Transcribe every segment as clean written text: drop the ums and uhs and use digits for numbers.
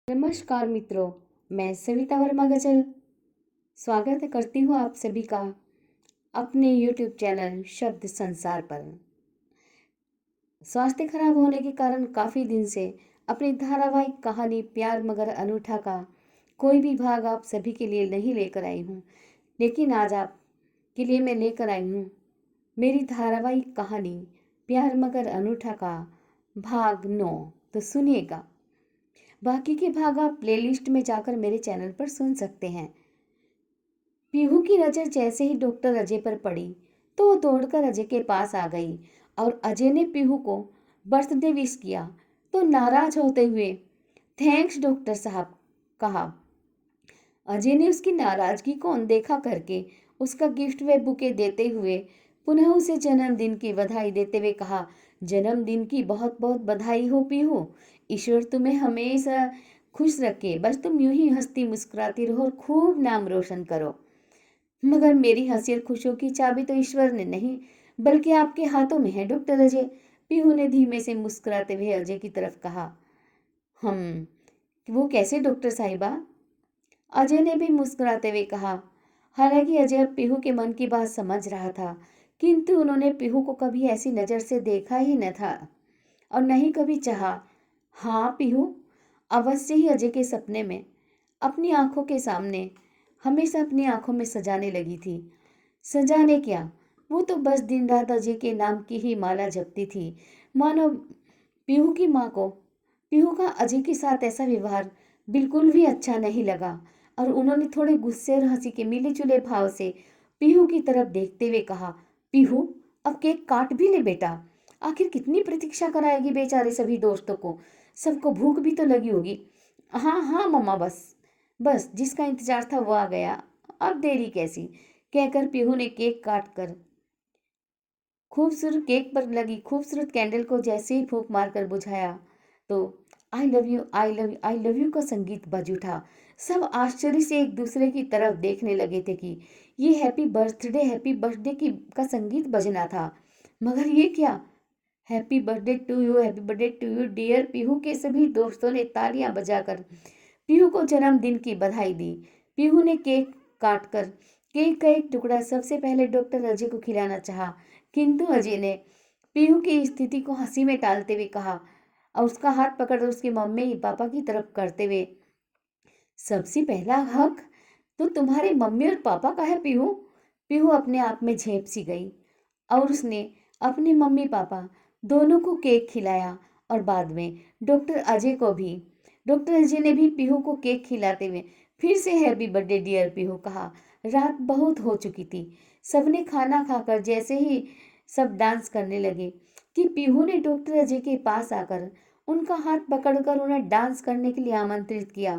नमस्कार मित्रों, मैं सविता वर्मा गजल स्वागत करती हूँ आप सभी का अपने YouTube चैनल शब्द संसार पर। स्वास्थ्य खराब होने के कारण काफ़ी दिन से अपनी धारावाहिक कहानी प्यार मगर अनूठा का कोई भी भाग आप सभी के लिए नहीं लेकर आई हूँ, लेकिन आज आप के लिए मैं लेकर आई हूँ मेरी धारावाहिक कहानी प्यार मगर अनूठा का भाग 9। तो सुनिएगा, बाकी के भाग आप प्लेलिस्ट में जाकर मेरे चैनल पर सुन सकते हैं। पीहू की नज़र जैसे ही डॉक्टर अजय पर पड़ी तो वो दौड़कर अजय के पास आ गई और अजय ने पीहू को बर्थडे विश किया तो नाराज होते हुए थैंक्स डॉक्टर साहब कहा। अजय ने उसकी नाराजगी को अनदेखा करके उसका गिफ्ट व बुके देते हुए पुनः उसे जन्मदिन की बधाई देते हुए कहा, जन्मदिन की बहुत बहुत बधाई हो पीहू, ईश्वर तुम्हें हमेशा खुश रखे, बस तुम यूं ही हंसती मुस्कुराती रहो और खूब नाम रोशन करो। मगर मेरी हंसी और खुशियों की चाबी तो ईश्वर ने नहीं बल्कि आपके हाथों में है डॉक्टर अजय, पीहू ने धीमे से मुस्कुराते हुए अजय की तरफ कहा। हम वो कैसे डॉक्टर साहिबा? अजय ने भी मुस्कुराते हुए कहा। हालांकि अजय पीहू के मन की बात समझ रहा था, किंतु उन्होंने पीहू को कभी ऐसी नज़र से देखा ही न था और न ही कभी चाहा। हाँ पीहू अवश्य ही अजय के सपने में अपनी आंखों के सामने हमेशा अपनी आंखों में सजाने लगी थी। सजाने क्या, वो तो बस दिन रात अजय के नाम की ही माला जपती थी। मानो पीहू की माँ को पीहू का अजय के साथ ऐसा व्यवहार बिल्कुल भी अच्छा नहीं लगा और उन्होंने थोड़े गुस्से और हंसी के मिले जुले भाव से पीहू की तरफ देखते हुए कहा, पीहू अब केक काट भी ले बेटा, आखिर कितनी प्रतीक्षा कराएगी बेचारे सभी दोस्तों को, सबको भूख भी तो लगी होगी। हाँ हाँ मम्मा, बस बस जिसका इंतजार था वो आ गया, अब देरी कैसी, कहकर पीहू ने केक काट कर खूबसूरत केक पर लगी खूबसूरत कैंडल को जैसे ही फूंक मारकर बुझाया तो I love you I love you I love you का संगीत बज उठा। सब आश्चर्य से एक दूसरे की तरफ देखने लगे थे कि ये हैप्पी बर्थडे की का संगीत बजना था, मगर ये क्या? Happy birthday to you dear Pihu के सभी दोस्तों ने तालियां बजाकर पीहू को जन्मदिन की बधाई दी। पीहू ने केक काटकर केक का एक टुकड़ा सबसे पहले डॉक्टर अजय को खिलाना चाहा, किंतु अजय ने पीहू की स्थिति को हंसी में टालते हुए कहा और उसका हाथ पकड़ उसके मम्मी पापा की तरफ करते हुए, सबसे पहला हक तो तुम्हारे मम्मी और पापा का है पीहू। पीहू अपने आप में झेप सी गई और उसने अपने मम्मी पापा दोनों को केक खिलाया और बाद में डॉक्टर अजय को भी। डॉक्टर अजय ने भी पीहू को केक खिलाते हुए फिर से हैप्पी बर्थडे डियर पीहू कहा। रात बहुत हो चुकी थी, सबने खाना खाकर जैसे ही सब डांस करने लगे कि पीहू ने डॉक्टर अजय के पास आकर उनका हाथ पकड़कर उन्हें डांस करने के लिए आमंत्रित किया,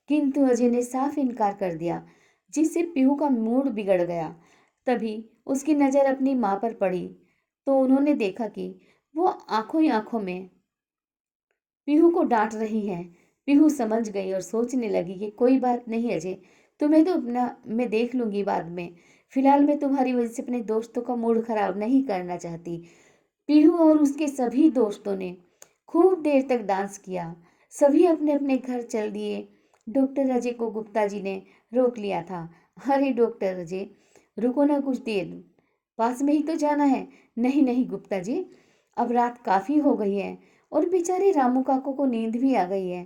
किंतु अजय ने साफ इनकार कर दिया, जिससे पीहू का मूड बिगड़ गया। तभी उसकी नज़र अपनी माँ पर पड़ी तो उन्होंने देखा कि वो आंखों ही आंखों में पीहू को डांट रही हैं। पीहू समझ गई और सोचने लगी कि कोई बात नहीं अजय, तुम्हें तो अपना मैं देख लूंगी बाद में, फिलहाल मैं तुम्हारी वजह से अपने दोस्तों का मूड खराब नहीं करना चाहती। पीहू और उसके सभी दोस्तों ने खूब देर तक डांस किया। सभी अपने अपने घर चल दिए। डॉक्टर अजय को गुप्ता जी ने रोक लिया था। अरे डॉक्टर अजय, रुको ना कुछ देर, पास में ही तो जाना है। नहीं नहीं गुप्ता जी, अब रात काफ़ी हो गई है और बेचारे रामू काको को नींद भी आ गई है,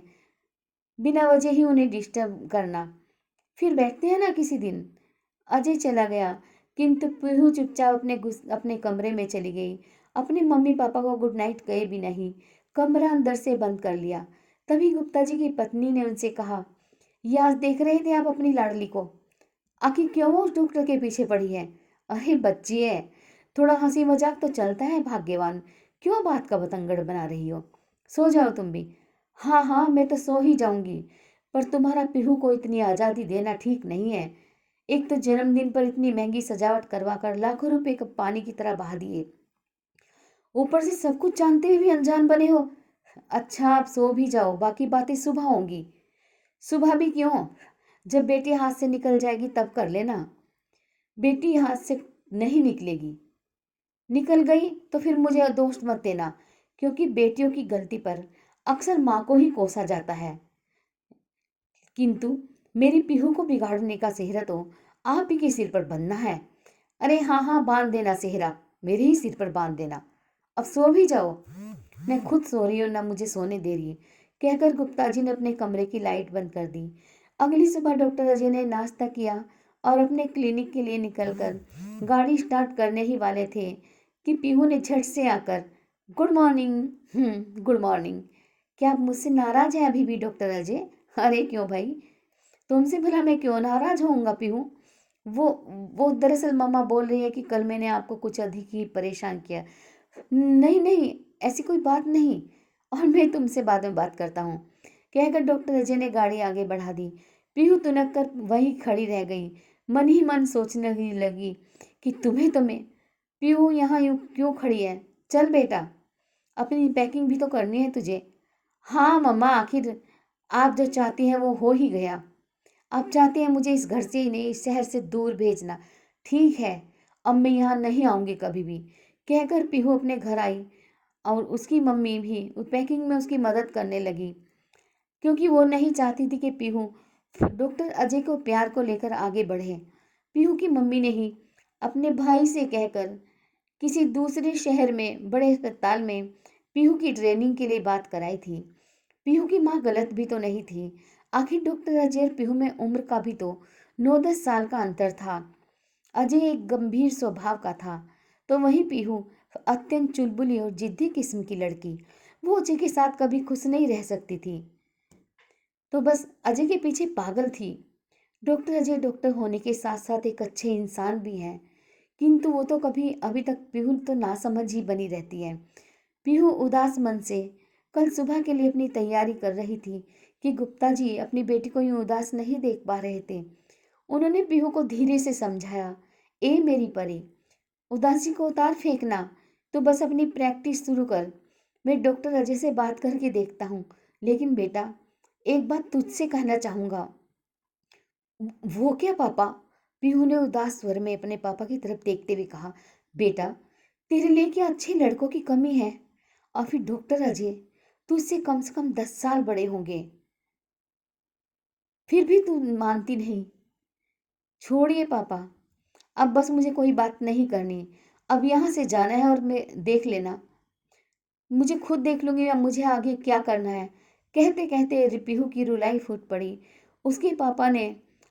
बिना वजह ही उन्हें डिस्टर्ब करना, फिर बैठते हैं ना किसी दिन। अजय चला गया, किंतु पीहू चुपचाप अपने कमरे में चली गई। अपने मम्मी पापा को गुड नाइट कहे भी नहीं, कमरा अंदर से बंद कर लिया। तभी गुप्ता जी की पत्नी ने उनसे कहा, ये आज देख रहे थे आप अपनी लाडली को, आखिर क्यों वो उस डॉक्टर के पीछे पड़ी है? अरे बच्ची है, थोड़ा हंसी मजाक तो चलता है भाग्यवान, क्यों बात का बतंगड़ बना रही हो? सो जाओ तुम भी। हाँ हाँ मैं तो सो ही जाऊंगी, पर तुम्हारा पीहू को इतनी आज़ादी देना ठीक नहीं है। एक तो जन्मदिन पर इतनी महंगी सजावट करवा कर लाखों रुपए का पानी की तरह बहा दिए, ऊपर से सब कुछ जानते हुए भी अनजान बने हो। अच्छा आप सो भी जाओ, बाकी बातें सुबह होंगी। सुबह भी क्यों, जब बेटी हाथ से निकल जाएगी तब कर लेना। बेटी हाथ से नहीं निकलेगी, निकल गई तो फिर मुझे दोष मत देना, क्योंकि बेटियों की गलती पर अक्सर माँ को ही कोसा जाता है। किंतु मेरी पीहू को बिगाड़ने का सेहरा तो आप ही के सिर पर बंधना है। अरे हाँ हाँ, बांध देना सेहरा, मेरे ही सिर पर बांध देना। अब सो भी जाओ, मैं खुद सो रही हूँ, ना मुझे सोने दे रही है, कहकर गुप्ता जी ने अपने कमरे की लाइट बंद कर दी। अगली सुबह डॉक्टर अजय ने नाश्ता किया और अपने क्लिनिक के लिए निकलकर गाड़ी स्टार्ट करने ही वाले थे कि पीहू ने झट से आकर, गुड मॉर्निंग। Good morning. क्या आप मुझसे नाराज हैं अभी भी डॉक्टर अजय? अरे क्यों भाई, तुमसे भला मैं क्यों नाराज होऊंगा पीहू? वो वो दरअसल मम्मा बोल रही है कि कल मैंने आपको कुछ अधिक ही परेशान किया। नहीं नहीं, ऐसी कोई बात नहीं, और मैं तुमसे बाद में बात करता हूँ, कहकर डॉक्टर अजय ने गाड़ी आगे बढ़ा दी। पीहू तुनक कर वहीं खड़ी रह गई, मन ही मन सोचने ही लगी कि तुम्हें पीहू यहाँ यूं क्यों खड़ी है? चल बेटा, अपनी पैकिंग भी तो करनी है तुझे। हाँ मम्मा, आखिर आप जो चाहती हैं वो हो ही गया। आप चाहते हैं मुझे इस घर से ही नहीं, इस शहर से दूर भेजना। ठीक है, अब मैं यहाँ नहीं आऊँगी कभी भी, कहकर पीहू अपने घर आई और उसकी मम्मी भी पैकिंग में उसकी मदद करने लगी, क्योंकि वो नहीं चाहती थी कि पीहू डॉक्टर अजय को प्यार को लेकर आगे बढ़े। पीहू की मम्मी ने ही अपने भाई से कहकर किसी दूसरे शहर में बड़े अस्पताल में पीहू की ट्रेनिंग के लिए बात कराई थी। पीहू की माँ गलत भी तो नहीं थी, आखिर डॉक्टर अजय और पीहू में उम्र का भी तो 9-10 साल का अंतर था। अजय एक गंभीर स्वभाव का था, तो वहीं पीहू अत्यंत चुलबुली और जिद्दी किस्म की लड़की। वो अजय के साथ कभी खुश नहीं रह सकती थी, तो बस अजय के पीछे पागल थी। डॉक्टर अजय डॉक्टर होने के साथ साथ एक अच्छे इंसान भी हैं, किंतु वो तो कभी अभी तक पीहू तो नासमझ ही बनी रहती है। पीहू उदास मन से कल सुबह के लिए अपनी तैयारी कर रही थी कि गुप्ता जी अपनी बेटी को यूं उदास नहीं देख पा रहे थे। उन्होंने पीहू को धीरे से समझाया, ए मेरी परी, उदासी को उतार फेंकना, तो बस अपनी प्रैक्टिस शुरू कर। मैं डॉक्टर अजय से बात करके देखता हूँ, लेकिन बेटा एक बात तुझसे कहना चाहूंगा। वो क्या पापा? पीहू ने उदास स्वर में अपने पापा की तरफ देखते हुए कहा, बेटा तेरे लिए क्या अच्छे लड़कों की कमी है? और फिर डॉक्टर अजय तुझसे कम से कम 10 साल बड़े होंगे, फिर भी तू मानती नहीं। छोड़िए पापा, अब बस मुझे कोई बात नहीं करनी, अब यहाँ से जाना है और मैं देख लेना, मुझे खुद देख लूंगी या मुझे आगे क्या करना है। कहते कहते रिपीहू की रुलाई फूट पड़ी। उसके पापा ने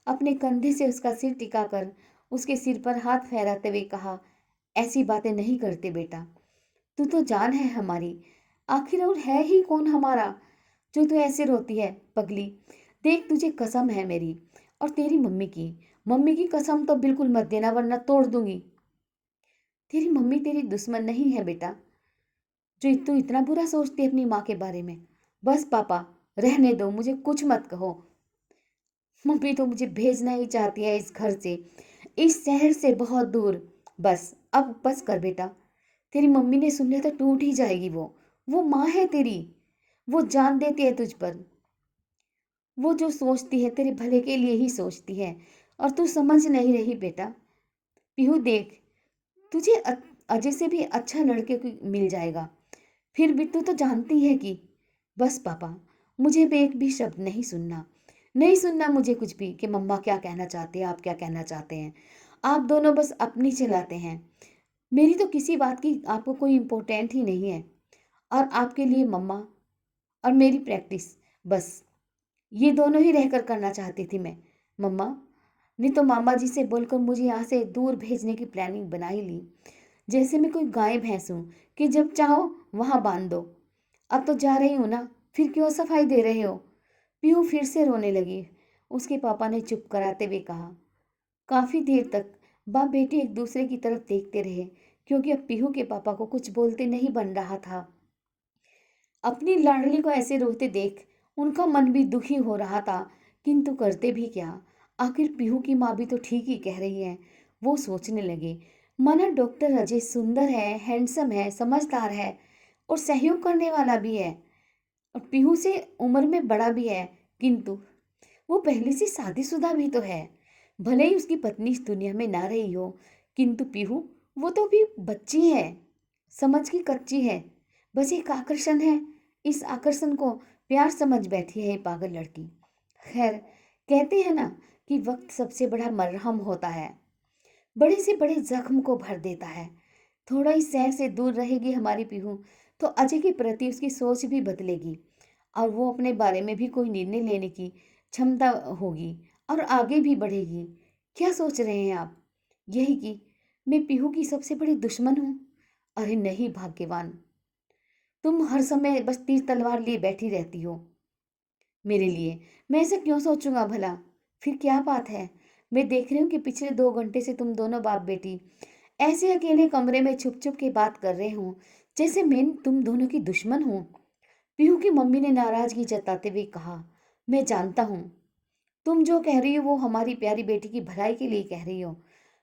अपने कंधे से उसका सिर टिकाकर उसके सिर पर हाथ फेराते हुए कहा, ऐसी बातें नहीं करते बेटा, तू तो जान है हमारी, आखिर और है ही कौन हमारा जो तू ऐसे रोती है पगली। देख तुझे कसम है मेरी और तेरी मम्मी की कसम तो बिल्कुल मत देना, वरना तोड़ दूंगी। तेरी मम्मी तेरी दुश्मन नहीं है बेटा, जो तू इतना बुरा सोचती है अपनी माँ के बारे में। बस पापा, रहने दो, मुझे कुछ मत कहो। मम्मी तो मुझे भेजना ही चाहती है इस घर से, इस शहर से बहुत दूर। बस अब बस कर बेटा, तेरी मम्मी ने सुन लिया तो टूट ही जाएगी। वो माँ है तेरी, वो जान देती है तुझ पर, वो जो सोचती है तेरे भले के लिए ही सोचती है, और तू समझ नहीं रही बेटा। पीहू देख, तुझे अजय से भी अच्छा लड़के को मिल जाएगा, फिर भी तू तो जानती है कि। बस पापा, मुझे भी एक भी शब्द नहीं सुनना, नहीं सुनना मुझे कुछ भी कि मम्मा क्या कहना चाहते हैं, आप क्या कहना चाहते हैं। आप दोनों बस अपनी चलाते हैं, मेरी तो किसी बात की आपको कोई इम्पोर्टेंट ही नहीं है। और आपके लिए मम्मा और मेरी प्रैक्टिस, बस ये दोनों ही रहकर करना चाहती थी मैं। मम्मा ने तो मामा जी से बोलकर मुझे यहाँ से दूर भेजने की प्लानिंग बना ही ली, जैसे मैं कोई गाय भैंस हूँ कि जब चाहो वहाँ बांध दो। अब तो जा रही हूँ ना, फिर क्यों सफाई दे रहे हो? पीहू फिर से रोने लगी। उसके पापा ने चुप कराते हुए कहा। काफी देर तक बाप बेटी एक दूसरे की तरफ देखते रहे, क्योंकि अब पीहू के पापा को कुछ बोलते नहीं बन रहा था। अपनी लाडली को ऐसे रोते देख उनका मन भी दुखी हो रहा था, किंतु करते भी क्या? आखिर पीहू की माँ भी तो ठीक ही कह रही है। वो सोचने लगे, माना डॉक्टर अजय सुंदर है, हैंडसम है, समझदार है और सहयोग करने वाला भी है, और पीहू से उम्र में बड़ा भी है, किंतु वो पहले से शादीशुदा भी तो है। भले ही उसकी पत्नी इस दुनिया में ना रही हो, किंतु पीहू वो तो भी बच्ची है, समझ की कच्ची है। बस एक आकर्षण है, इस आकर्षण को प्यार समझ बैठी है ये पागल लड़की। खैर, कहते हैं ना कि वक्त सबसे बड़ा मरहम होता है, बड़े से बड़े जख्म को भर देता है। थोड़ा ही शहर से दूर रहेगी हमारी पीहू तो अजय के प्रति उसकी सोच भी बदलेगी और वो अपने बारे में भी कोई निर्णय लेने की क्षमता होगी और आगे भी बढ़ेगी। क्या सोच रहे हैं आप? यही कि मैं पीहू की सबसे बड़ी दुश्मन हूँ? अरे नहीं भाग्यवान, तुम हर समय बस तीर तलवार लिए बैठी रहती हो मेरे लिए। मैं ऐसा क्यों सोचूंगा भला? फिर क्या बात है? मैं देख रही हूँ कि पिछले 2 घंटे से तुम दोनों बाप बेटी ऐसे अकेले कमरे में छुप छुप के बात कर रहे हो जैसे मैं तुम दोनों की दुश्मन हूँ। पीहू की मम्मी ने नाराजगी जताते हुए कहा, मैं जानता हूँ तुम जो कह रही हो वो हमारी प्यारी बेटी की भलाई के लिए कह रही हो।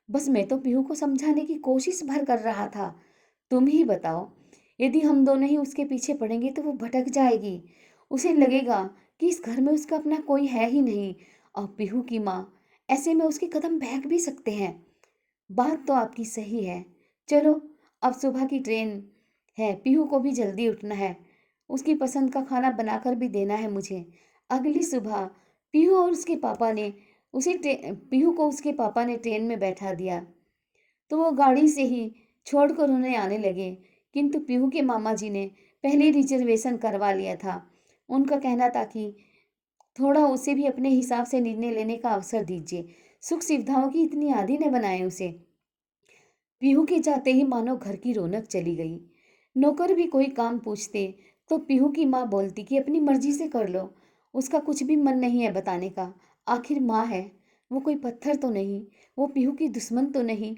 बस मैं तो पीहू को समझाने की कोशिश भर कर रहा था। तुम ही बताओ, यदि हम दोनों ही उसके पीछे पड़ेंगे तो वो भटक जाएगी। उसे लगेगा कि इस घर में उसका अपना कोई है ही नहीं। और पीहू की माँ, ऐसे में उसके कदम बहक भी सकते हैं। बात तो आपकी सही है। चलो, अब सुबह की ट्रेन है, पीहू को भी जल्दी उठना है। उसकी पसंद का खाना बनाकर भी देना है मुझे। अगली सुबह पीहू को उसके पापा ने ट्रेन में बैठा दिया तो वो गाड़ी से ही छोड़कर उन्हें आने लगे। किंतु पीहू के मामा जी ने पहले रिजर्वेशन करवा लिया था। उनका कहना था कि थोड़ा उसे भी अपने हिसाब से निर्णय लेने का अवसर दीजिए। सुख सुविधाओं की इतनी आदी न बनाए उसे। पीहू के जाते ही मानो घर की रौनक चली गई। नौकर भी कोई काम पूछते तो पीहू की माँ बोलती कि अपनी मर्जी से कर लो, उसका कुछ भी मन नहीं है बताने का। आखिर माँ है, वो कोई पत्थर तो नहीं, वो पीहू की दुश्मन तो नहीं।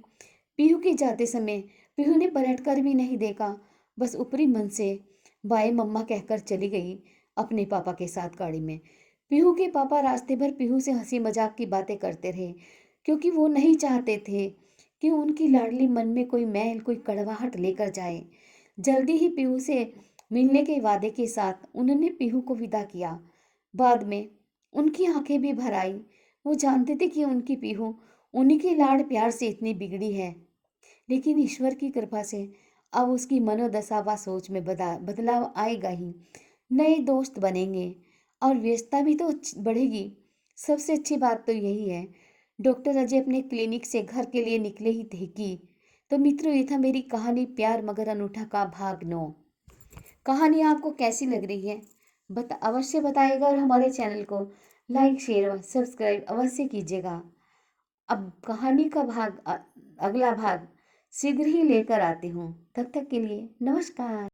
पीहू के जाते समय पीहू ने पलट कर भी नहीं देखा, बस ऊपरी मन से बाय मम्मा कहकर चली गई अपने पापा के साथ गाड़ी में। पीहू के पापा रास्ते भर पीहू से हंसी मजाक की बातें करते रहे, क्योंकि वो नहीं चाहते थे कि उनकी लाडली मन में कोई मैल, कोई कड़वाहट लेकर जाए। जल्दी ही पीहू से मिलने के वादे के साथ उन्होंने पीहू को विदा किया। बाद में उनकी आंखें भी भर आई। वो जानते थे कि उनकी पीहू उन्हीं के लाड़ प्यार से इतनी बिगड़ी है, लेकिन ईश्वर की कृपा से अब उसकी मनोदशा व सोच में बदलाव आएगा ही। नए दोस्त बनेंगे और व्यस्तता भी तो बढ़ेगी। सबसे अच्छी बात तो यही है, डॉक्टर अजय अपने क्लिनिक से घर के लिए निकले ही थे कि तो मित्रों, ये था मेरी कहानी प्यार मगर अनूठा का भाग 9। कहानी आपको कैसी लग रही है अवश्य बताइएगा और हमारे चैनल को लाइक शेयर और सब्सक्राइब अवश्य कीजिएगा। अब कहानी का अगला भाग शीघ्र ही लेकर आती हूँ। तब तक के लिए नमस्कार।